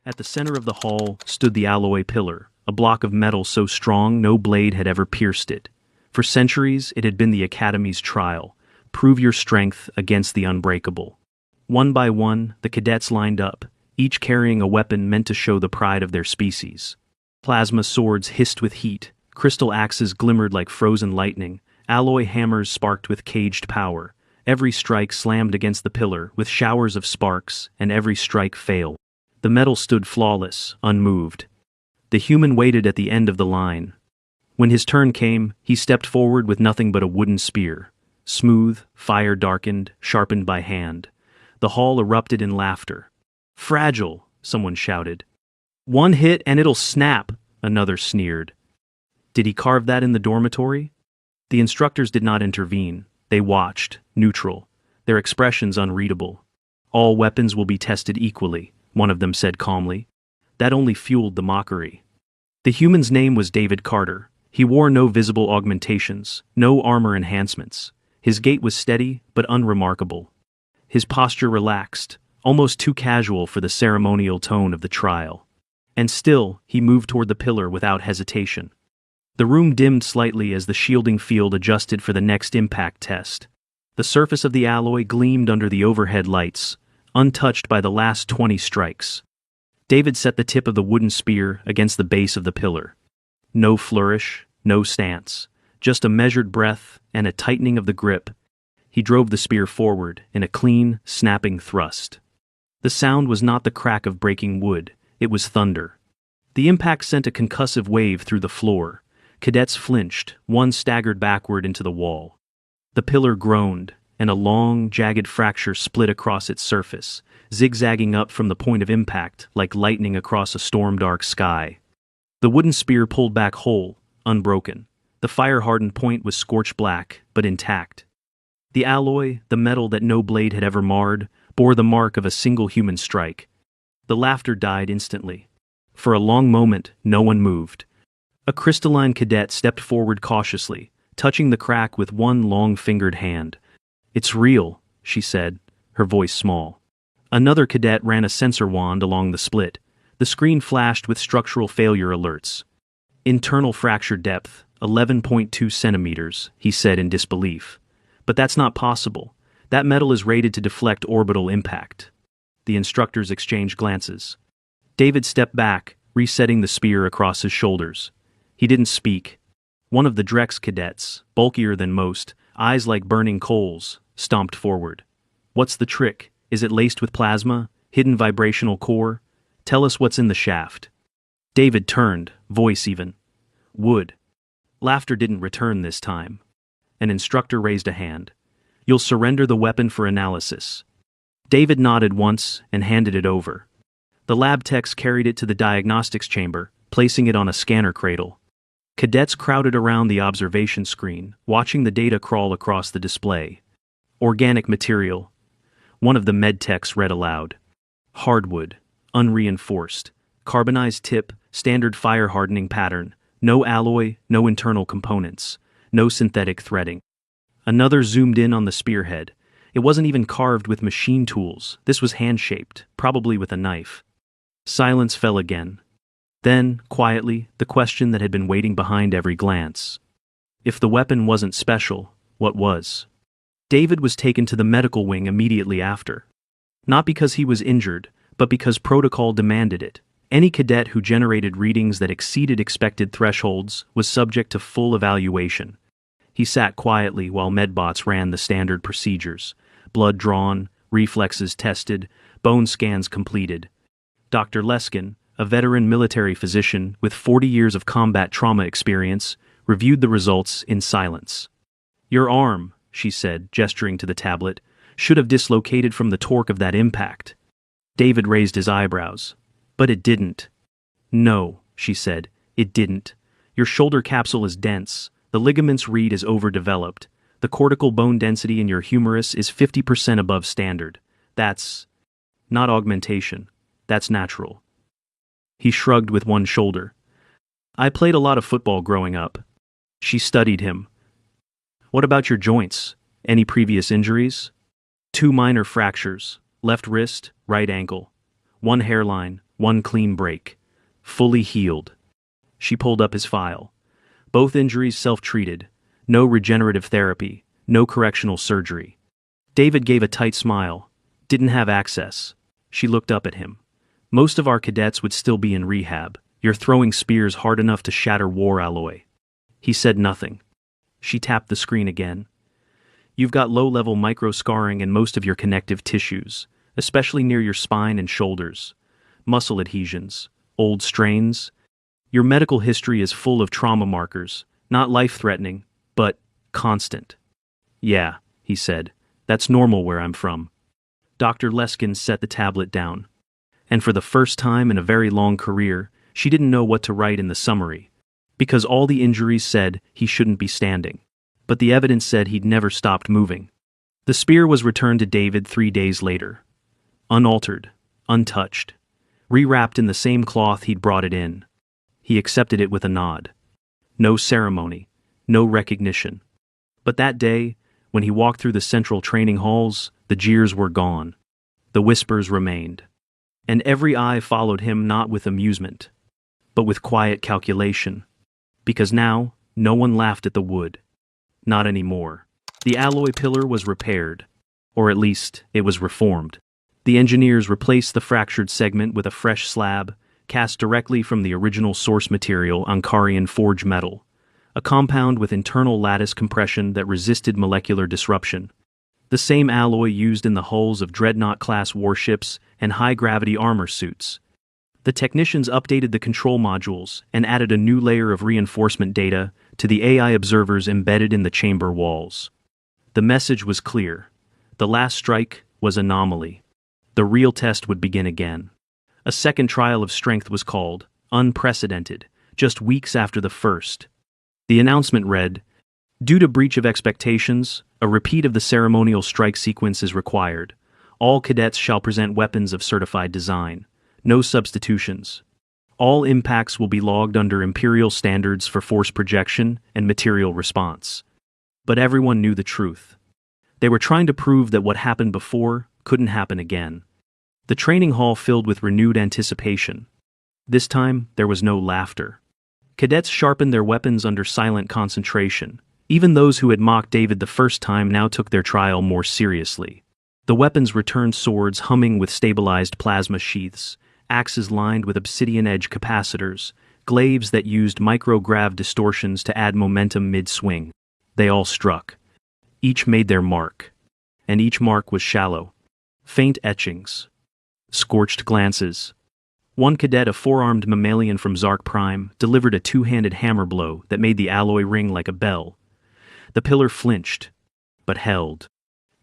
At the center of the hall stood the alloy pillar, a block of metal so strong no blade had ever pierced it. For centuries, it had been the Academy's trial. Prove your strength against the unbreakable. One by one, the cadets lined up, each carrying a weapon meant to show the pride of their species. Plasma swords hissed with heat, crystal axes glimmered like frozen lightning, alloy hammers sparked with caged power. Every strike slammed against the pillar with showers of sparks, and every strike failed. The metal stood flawless, unmoved. The human waited at the end of the line. When his turn came, he stepped forward with nothing but a wooden spear. Smooth, fire-darkened, sharpened by hand. The hall erupted in laughter. "Fragile," someone shouted. "One hit and it'll snap," another sneered. Did he carve that in the dormitory? The instructors did not intervene. They watched, neutral, their expressions unreadable. "All weapons will be tested equally," one of them said calmly. That only fueled the mockery. The human's name was David Carter. He wore no visible augmentations, no armor enhancements. His gait was steady, but unremarkable. His posture relaxed, almost too casual for the ceremonial tone of the trial. And still, he moved toward the pillar without hesitation. The room dimmed slightly as the shielding field adjusted for the next impact test. The surface of the alloy gleamed under the overhead lights, untouched by the last 20 strikes. David set the tip of the wooden spear against the base of the pillar. No flourish, no stance, just a measured breath and a tightening of the grip. He drove the spear forward in a clean, snapping thrust. The sound was not the crack of breaking wood, it was thunder. The impact sent a concussive wave through the floor. Cadets flinched, one staggered backward into the wall. The pillar groaned, and a long, jagged fracture split across its surface, zigzagging up from the point of impact like lightning across a storm-dark sky. The wooden spear pulled back whole, unbroken. The fire-hardened point was scorched black, but intact. The alloy, the metal that no blade had ever marred, bore the mark of a single human strike. The laughter died instantly. For a long moment, no one moved. A crystalline cadet stepped forward cautiously, touching the crack with one long-fingered hand. "It's real," she said, her voice small. Another cadet ran a sensor wand along the split. The screen flashed with structural failure alerts. "Internal fracture depth, 11.2 centimeters," he said in disbelief. "But that's not possible. That metal is rated to deflect orbital impact." The instructors exchanged glances. David stepped back, resetting the spear across his shoulders. He didn't speak. One of the Drex cadets, bulkier than most, eyes like burning coals, stomped forward. "What's the trick? Is it laced with plasma? Hidden vibrational core? Tell us what's in the shaft." David turned, voice even. "Wood." Laughter didn't return this time. An instructor raised a hand. "You'll surrender the weapon for analysis." David nodded once and handed it over. The lab techs carried it to the diagnostics chamber, placing it on a scanner cradle. Cadets crowded around the observation screen, watching the data crawl across the display. "Organic material," one of the med techs read aloud. "Hardwood, unreinforced, carbonized tip, standard fire hardening pattern, no alloy, no internal components, no synthetic threading." Another zoomed in on the spearhead. It wasn't even carved with machine tools. This was hand-shaped, probably with a knife. Silence fell again. Then, quietly, the question that had been waiting behind every glance. If the weapon wasn't special, what was? David was taken to the medical wing immediately after. Not because he was injured, but because protocol demanded it. Any cadet who generated readings that exceeded expected thresholds was subject to full evaluation. He sat quietly while medbots ran the standard procedures. Blood drawn, reflexes tested, bone scans completed. Dr. Leskin, a veteran military physician with 40 years of combat trauma experience, reviewed the results in silence. "Your arm," she said, gesturing to the tablet, "should have dislocated from the torque of that impact." David raised his eyebrows. "But it didn't." "No," she said, "it didn't. Your shoulder capsule is dense, the ligaments reed is overdeveloped, the cortical bone density in your humerus is 50% above standard. That's not augmentation. That's natural." He shrugged with one shoulder. "I played a lot of football growing up." She studied him. "What about your joints? Any previous injuries?" "2 minor fractures, left wrist, right ankle. 1 hairline, One clean break. Fully healed. She pulled up his file. Both injuries self-treated. No regenerative therapy. No correctional surgery. David gave a tight smile. Didn't have access. She looked up at him. Most of our cadets would still be in rehab. You're throwing spears hard enough to shatter war alloy. He said nothing. She tapped the screen again. You've got low-level micro-scarring in most of your connective tissues, especially near your spine and shoulders. Muscle adhesions. Old strains. Your medical history is full of trauma markers, not life-threatening, but constant. Yeah, he said. That's normal where I'm from. Dr. Leskin set the tablet down. And for the first time in a very long career, she didn't know what to write in the summary, because all the injuries said he shouldn't be standing. But the evidence said he'd never stopped moving. The spear was returned to David 3 days later. Unaltered, untouched, rewrapped in the same cloth he'd brought it in. He accepted it with a nod. No ceremony, no recognition. But that day, when he walked through the central training halls, the jeers were gone. The whispers remained. And every eye followed him not with amusement, but with quiet calculation. Because now, no one laughed at the wood. Not anymore. The alloy pillar was repaired. Or at least, it was reformed. The engineers replaced the fractured segment with a fresh slab, cast directly from the original source material Ankarian forge metal, a compound with internal lattice compression that resisted molecular disruption. The same alloy used in the hulls of Dreadnought-class warships and high-gravity armor suits. The technicians updated the control modules and added a new layer of reinforcement data to the AI observers embedded in the chamber walls. The message was clear. The last strike was anomaly. The real test would begin again. A second trial of strength was called, unprecedented, just weeks after the first. The announcement read, "Due to breach of expectations, a repeat of the ceremonial strike sequence is required. All cadets shall present weapons of certified design. No substitutions. All impacts will be logged under Imperial standards for force projection and material response." But everyone knew the truth. They were trying to prove that what happened before couldn't happen again. The training hall filled with renewed anticipation. This time, there was no laughter. Cadets sharpened their weapons under silent concentration. Even those who had mocked David the first time now took their trial more seriously. The weapons returned swords humming with stabilized plasma sheaths, axes lined with obsidian-edge capacitors, glaives that used micrograv distortions to add momentum mid-swing. They all struck. Each made their mark. And each mark was shallow. Faint etchings. Scorched glances. One cadet, a four-armed mammalian from Zark Prime, delivered a two-handed hammer blow that made the alloy ring like a bell. The pillar flinched, but held.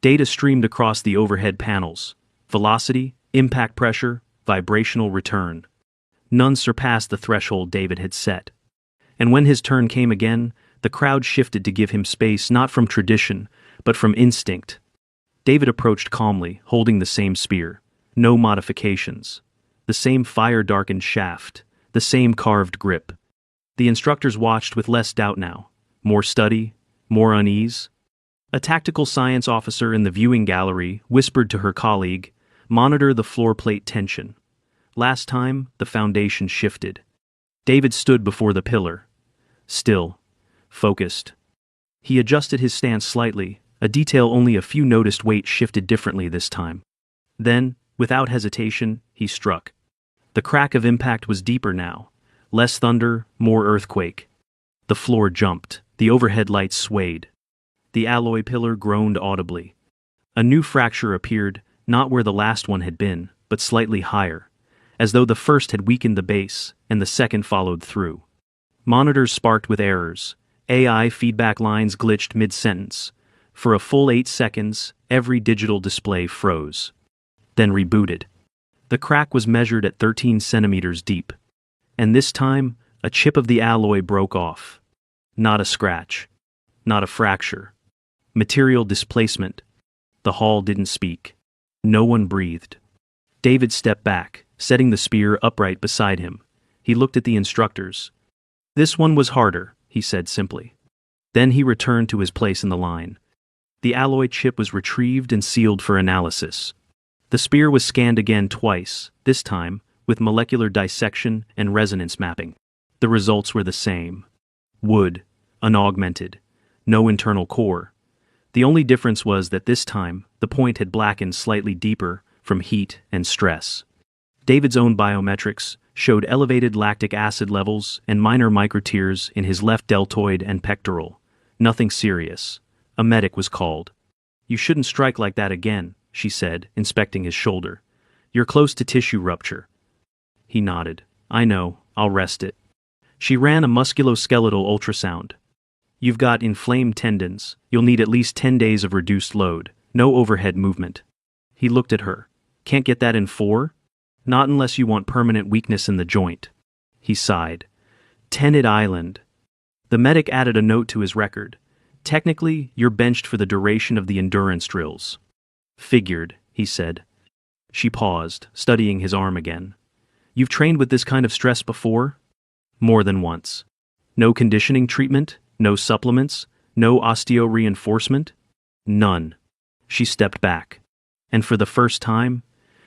Data streamed across the overhead panels. Velocity, impact pressure, vibrational return. None surpassed the threshold David had set. And when his turn came again, the crowd shifted to give him space not from tradition, but from instinct. David approached calmly, holding the same spear. No modifications. The same fire-darkened shaft. The same carved grip. The instructors watched with less doubt now. More study, more unease. A tactical science officer in the viewing gallery whispered to her colleague, "Monitor the floor plate tension." Last time, the foundation shifted. David stood before the pillar. Still. Focused. He adjusted his stance slightly, a detail only a few noticed. Weight shifted differently this time. Then, without hesitation, he struck. The crack of impact was deeper now. Less thunder, more earthquake. The floor jumped. The overhead lights swayed. The alloy pillar groaned audibly. A new fracture appeared, not where the last one had been, but slightly higher, as though the first had weakened the base, and the second followed through. Monitors sparked with errors. AI feedback lines glitched mid-sentence. For a full 8 seconds, every digital display froze. Then rebooted. The crack was measured at 13 centimeters deep. And this time, a chip of the alloy broke off. Not a scratch. Not a fracture. Material displacement. The hall didn't speak. No one breathed. David stepped back, setting the spear upright beside him. He looked at the instructors. "This one was harder," he said simply. Then he returned to his place in the line. The alloy chip was retrieved and sealed for analysis. The spear was scanned again twice, this time with molecular dissection and resonance mapping. The results were the same. Wood, unaugmented, no internal core. The only difference was that this time, the point had blackened slightly deeper from heat and stress. David's own biometrics showed elevated lactic acid levels and minor microtears in his left deltoid and pectoral. Nothing serious. A medic was called. "You shouldn't strike like that again," she said, inspecting his shoulder. "You're close to tissue rupture." He nodded. "I know, I'll rest it." She ran a musculoskeletal ultrasound. "You've got inflamed tendons. You'll need at least 10 days of reduced load. No overhead movement." He looked at her. "Can't get that in 4? Not unless you want permanent weakness in the joint." He sighed. "Tented Island." The medic added a note to his record. "Technically, you're benched for the duration of the endurance drills." "Figured," he said. She paused, studying his arm again. "You've trained with this kind of stress before?" "More than once." "No conditioning treatment? No supplements? No osteo-reinforcement?" "None." She stepped back. And for the first time,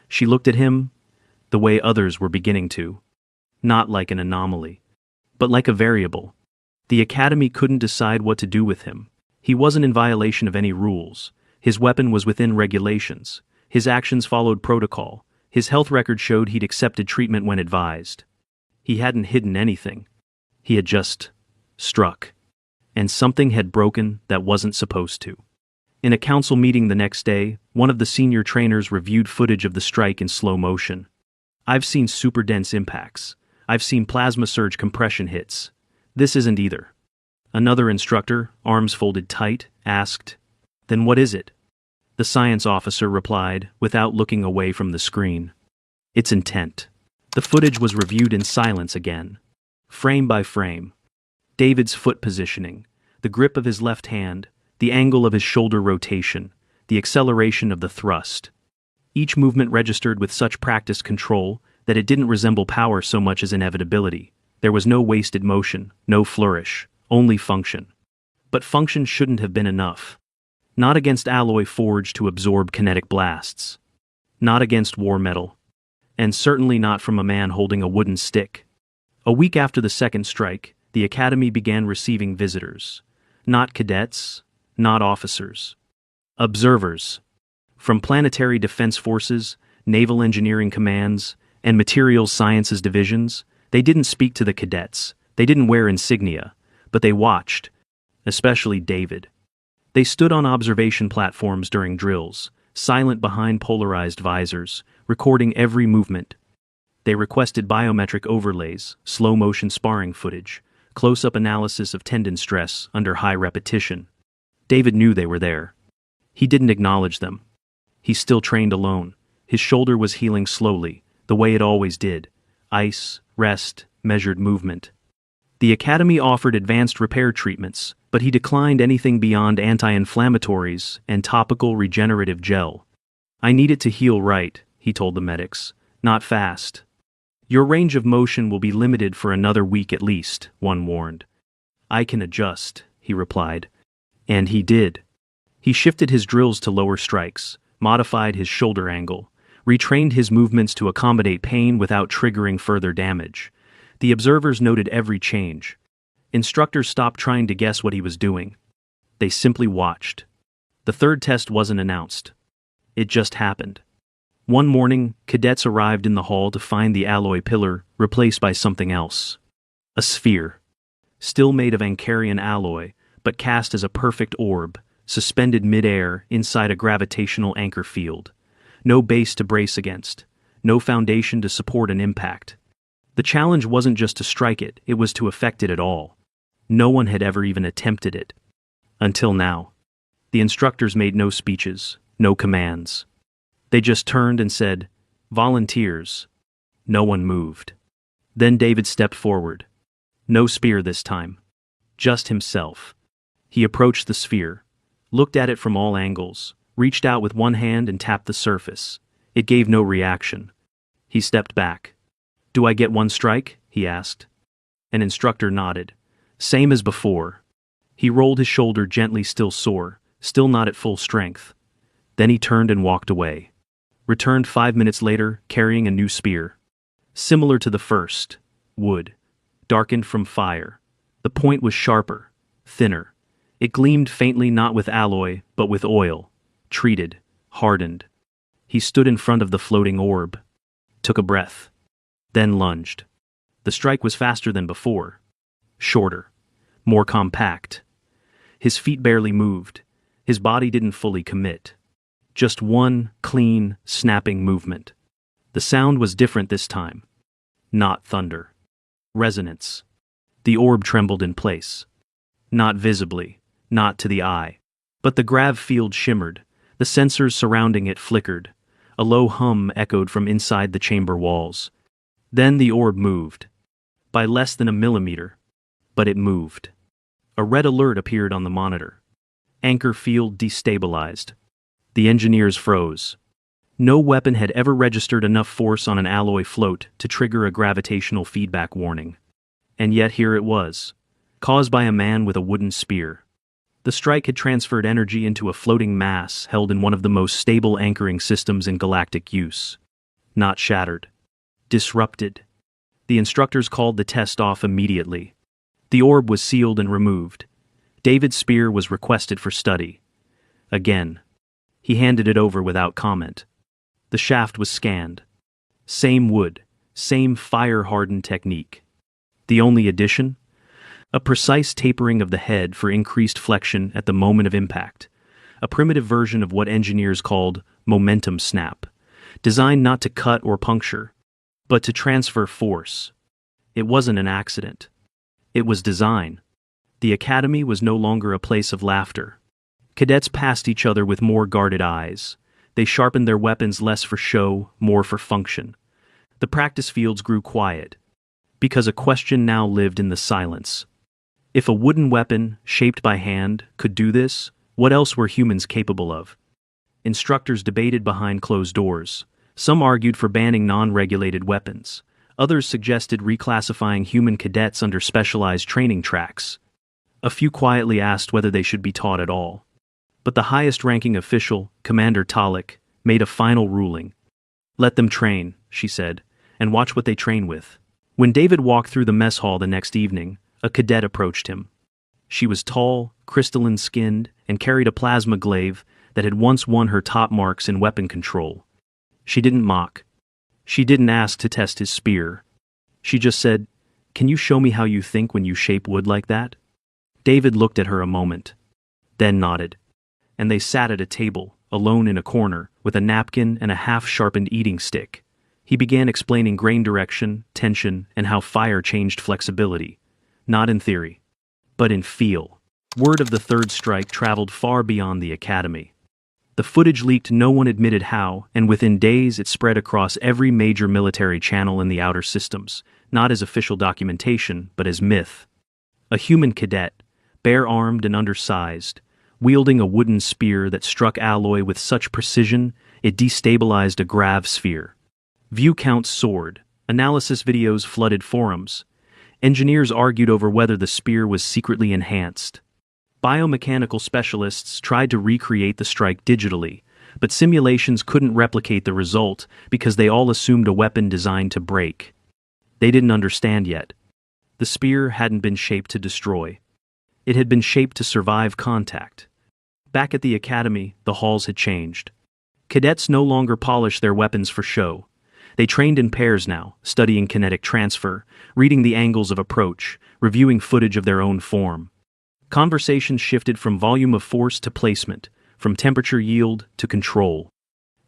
she looked at him the way others were beginning to. Not like an anomaly, but like a variable. The academy couldn't decide what to do with him. He wasn't in violation of any rules. His weapon was within regulations. His actions followed protocol. His health record showed he'd accepted treatment when advised. He hadn't hidden anything. He had just struck. And something had broken that wasn't supposed to. In a council meeting the next day, one of the senior trainers reviewed footage of the strike in slow motion. "I've seen super dense impacts. I've seen plasma surge compression hits. This isn't either." Another instructor, arms folded tight, asked, "Then what is it?" The science officer replied, without looking away from the screen. "It's intent." The footage was reviewed in silence again. Frame by frame. David's foot positioning, the grip of his left hand, the angle of his shoulder rotation, the acceleration of the thrust. Each movement registered with such practiced control that it didn't resemble power so much as inevitability. There was no wasted motion, no flourish, only function. But function shouldn't have been enough. Not against alloy forged to absorb kinetic blasts. Not against war metal. And certainly not from a man holding a wooden stick. A week after the second strike, the academy began receiving visitors. Not cadets, not officers. Observers. From planetary defense forces, naval engineering commands, and materials sciences divisions, they didn't speak to the cadets, they didn't wear insignia, but they watched, especially David. They stood on observation platforms during drills, silent behind polarized visors, recording every movement. They requested biometric overlays, slow-motion sparring footage, close-up analysis of tendon stress under high repetition. David knew they were there. He didn't acknowledge them. He still trained alone. His shoulder was healing slowly, the way it always did. Ice, rest, measured movement. The academy offered advanced repair treatments, but he declined anything beyond anti-inflammatories and topical regenerative gel. "I need it to heal right," he told the medics, "not fast." "Your range of motion will be limited for another week at least," one warned. "I can adjust," he replied. And he did. He shifted his drills to lower strikes, modified his shoulder angle, retrained his movements to accommodate pain without triggering further damage. The observers noted every change. Instructors stopped trying to guess what he was doing. They simply watched. The third test wasn't announced. It just happened. One morning, cadets arrived in the hall to find the alloy pillar replaced by something else. A sphere. Still made of Ankarian alloy, but cast as a perfect orb, suspended mid-air inside a gravitational anchor field. No base to brace against. No foundation to support an impact. The challenge wasn't just to strike it, it was to affect it at all. No one had ever even attempted it. Until now. The instructors made no speeches, no commands. They just turned and said, "Volunteers." No one moved. Then David stepped forward. No spear this time. Just himself. He approached the sphere, looked at it from all angles, reached out with one hand and tapped the surface. It gave no reaction. He stepped back. "Do I get one strike?" he asked. An instructor nodded. "Same as before." He rolled his shoulder gently, still sore, still not at full strength. Then he turned and walked away. Returned 5 minutes later, carrying a new spear. Similar to the first, wood, darkened from fire. The point was sharper, thinner. It gleamed faintly not with alloy, but with oil. Treated, hardened. He stood in front of the floating orb, took a breath, then lunged. The strike was faster than before. Shorter, more compact. His feet barely moved. His body didn't fully commit. Just one, clean, snapping movement. The sound was different this time. Not thunder. Resonance. The orb trembled in place. Not visibly, not to the eye. But the grav field shimmered. The sensors surrounding it flickered. A low hum echoed from inside the chamber walls. Then the orb moved. By less than a millimeter. But it moved. A red alert appeared on the monitor. Anchor field destabilized. The engineers froze. No weapon had ever registered enough force on an alloy float to trigger a gravitational feedback warning. And yet here it was, caused by a man with a wooden spear. The strike had transferred energy into a floating mass held in one of the most stable anchoring systems in galactic use. Not shattered. Disrupted. The instructors called the test off immediately. The orb was sealed and removed. David's spear was requested for study. Again. He handed it over without comment. The shaft was scanned. Same wood, same fire-hardened technique. The only addition? A precise tapering of the head for increased flexion at the moment of impact. A primitive version of what engineers called momentum snap, designed not to cut or puncture, but to transfer force. It wasn't an accident. It was design. The academy was no longer a place of laughter. Cadets passed each other with more guarded eyes. They sharpened their weapons less for show, more for function. The practice fields grew quiet, because a question now lived in the silence. If a wooden weapon, shaped by hand, could do this, what else were humans capable of? Instructors debated behind closed doors. Some argued for banning non-regulated weapons. Others suggested reclassifying human cadets under specialized training tracks. A few quietly asked whether they should be taught at all. But the highest-ranking official, Commander Talek, made a final ruling. "Let them train," she said, "and watch what they train with." When David walked through the mess hall the next evening, a cadet approached him. She was tall, crystalline-skinned, and carried a plasma glaive that had once won her top marks in weapon control. She didn't mock. She didn't ask to test his spear. She just said, "Can you show me how you think when you shape wood like that?" David looked at her a moment, then nodded. And they sat at a table, alone in a corner, with a napkin and a half-sharpened eating stick. He began explaining grain direction, tension, and how fire changed flexibility. Not in theory, but in feel. Word of the third strike traveled far beyond the academy. The footage leaked, no one admitted how, and within days it spread across every major military channel in the outer systems, not as official documentation, but as myth. A human cadet, bare-armed and undersized, wielding a wooden spear that struck alloy with such precision it destabilized a grav sphere. View counts soared. Analysis videos flooded forums. Engineers argued over whether the spear was secretly enhanced. Biomechanical specialists tried to recreate the strike digitally, but simulations couldn't replicate the result because they all assumed a weapon designed to break. They didn't understand yet. The spear hadn't been shaped to destroy. It had been shaped to survive contact. Back at the academy, the halls had changed. Cadets no longer polished their weapons for show. They trained in pairs now, studying kinetic transfer, reading the angles of approach, reviewing footage of their own form. Conversations shifted from volume of force to placement, from temperature yield to control.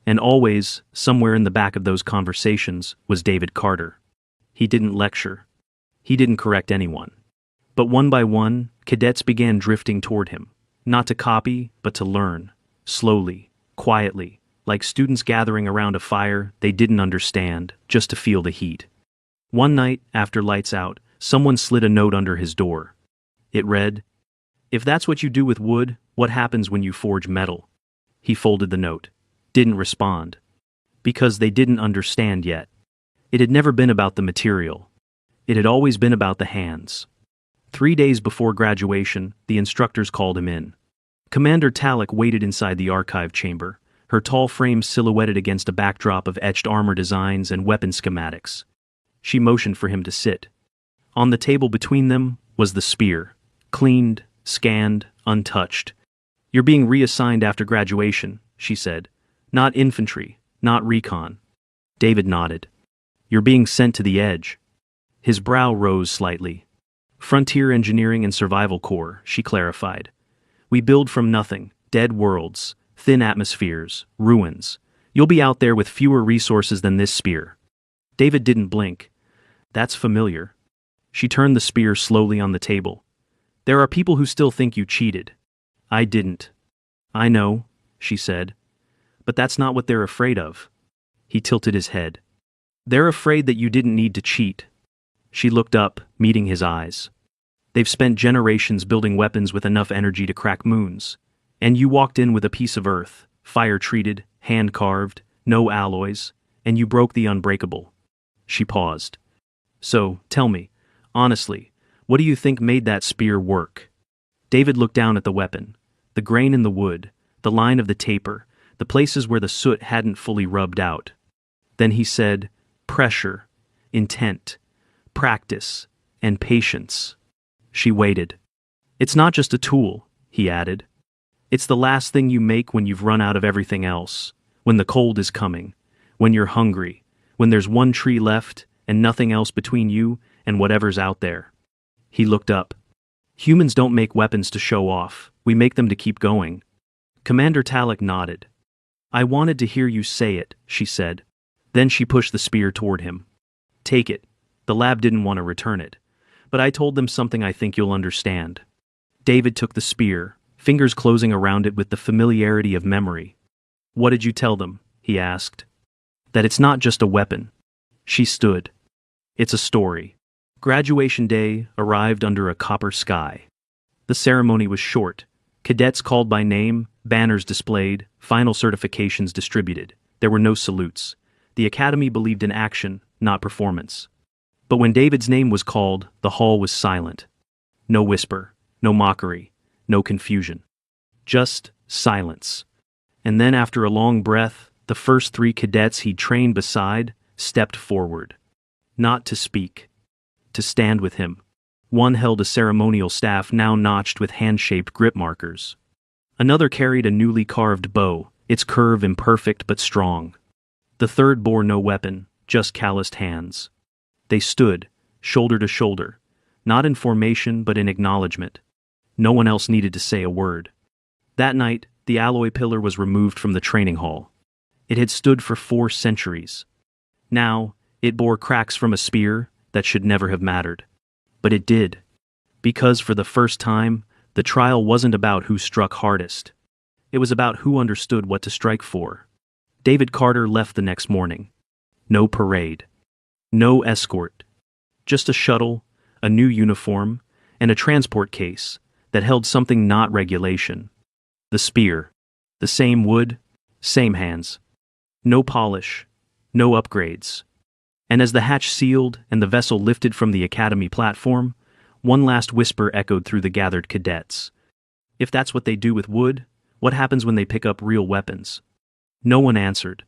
And always, somewhere in the back of those conversations, was David Carter. He didn't lecture. He didn't correct anyone. But one by one, cadets began drifting toward him. Not to copy, but to learn. Slowly, quietly, like students gathering around a fire they didn't understand, just to feel the heat. One night, after lights out, someone slid a note under his door. It read, "If that's what you do with wood, what happens when you forge metal?" He folded the note. Didn't respond. Because they didn't understand yet. It had never been about the material. It had always been about the hands. 3 days before graduation, the instructors called him in. Commander Talek waited inside the archive chamber, her tall frame silhouetted against a backdrop of etched armor designs and weapon schematics. She motioned for him to sit. On the table between them was the spear, cleaned, scanned, untouched. "You're being reassigned after graduation," she said. "Not infantry, not recon." David nodded. "You're being sent to the edge." His brow rose slightly. "Frontier Engineering and Survival Corps," she clarified. "We build from nothing, dead worlds, thin atmospheres, ruins. You'll be out there with fewer resources than this spear." David didn't blink. "That's familiar." She turned the spear slowly on the table. "There are people who still think you cheated." "I didn't." "I know," she said. "But that's not what they're afraid of." He tilted his head. "They're afraid that you didn't need to cheat." She looked up, meeting his eyes. "They've spent generations building weapons with enough energy to crack moons. And you walked in with a piece of earth, fire-treated, hand-carved, no alloys, and you broke the unbreakable." She paused. "So, tell me, honestly, what do you think made that spear work?" David looked down at the weapon. The grain in the wood, the line of the taper, the places where the soot hadn't fully rubbed out. Then he said, "Pressure, intent, practice, and patience." She waited. "It's not just a tool," he added. "It's the last thing you make when you've run out of everything else, when the cold is coming, when you're hungry, when there's one tree left and nothing else between you and whatever's out there." He looked up. "Humans don't make weapons to show off, we make them to keep going." Commander Talek nodded. "I wanted to hear you say it," she said. Then she pushed the spear toward him. "Take it." The lab didn't want to return it, but I told them something I think you'll understand. David took the spear, fingers closing around it with the familiarity of memory. "What did you tell them?" he asked. "That it's not just a weapon." She stood. "It's a story." Graduation day arrived under a copper sky. The ceremony was short. Cadets called by name, banners displayed, final certifications distributed. There were no salutes. The academy believed in action, not performance. But when David's name was called, the hall was silent. No whisper, no mockery, no confusion. Just silence. And then after a long breath, the first 3 cadets he'd trained beside stepped forward. Not to speak. To stand with him. One held a ceremonial staff now notched with hand-shaped grip markers. Another carried a newly carved bow, its curve imperfect but strong. The third bore no weapon, just calloused hands. They stood, shoulder to shoulder, not in formation but in acknowledgement. No one else needed to say a word. That night, the alloy pillar was removed from the training hall. It had stood for 4 centuries. Now, it bore cracks from a spear that should never have mattered. But it did. Because for the first time, the trial wasn't about who struck hardest. It was about who understood what to strike for. David Carter left the next morning. No parade. No escort. Just a shuttle, a new uniform, and a transport case that held something not regulation. The spear. The same wood, same hands. No polish. No upgrades. And as the hatch sealed and the vessel lifted from the academy platform, one last whisper echoed through the gathered cadets. If that's what they do with wood, what happens when they pick up real weapons? No one answered.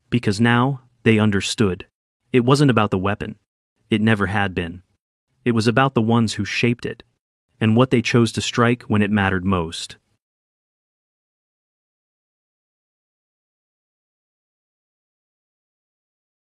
Because now, they understood. It wasn't about the weapon. It never had been. It was about the ones who shaped it, and what they chose to strike when it mattered most.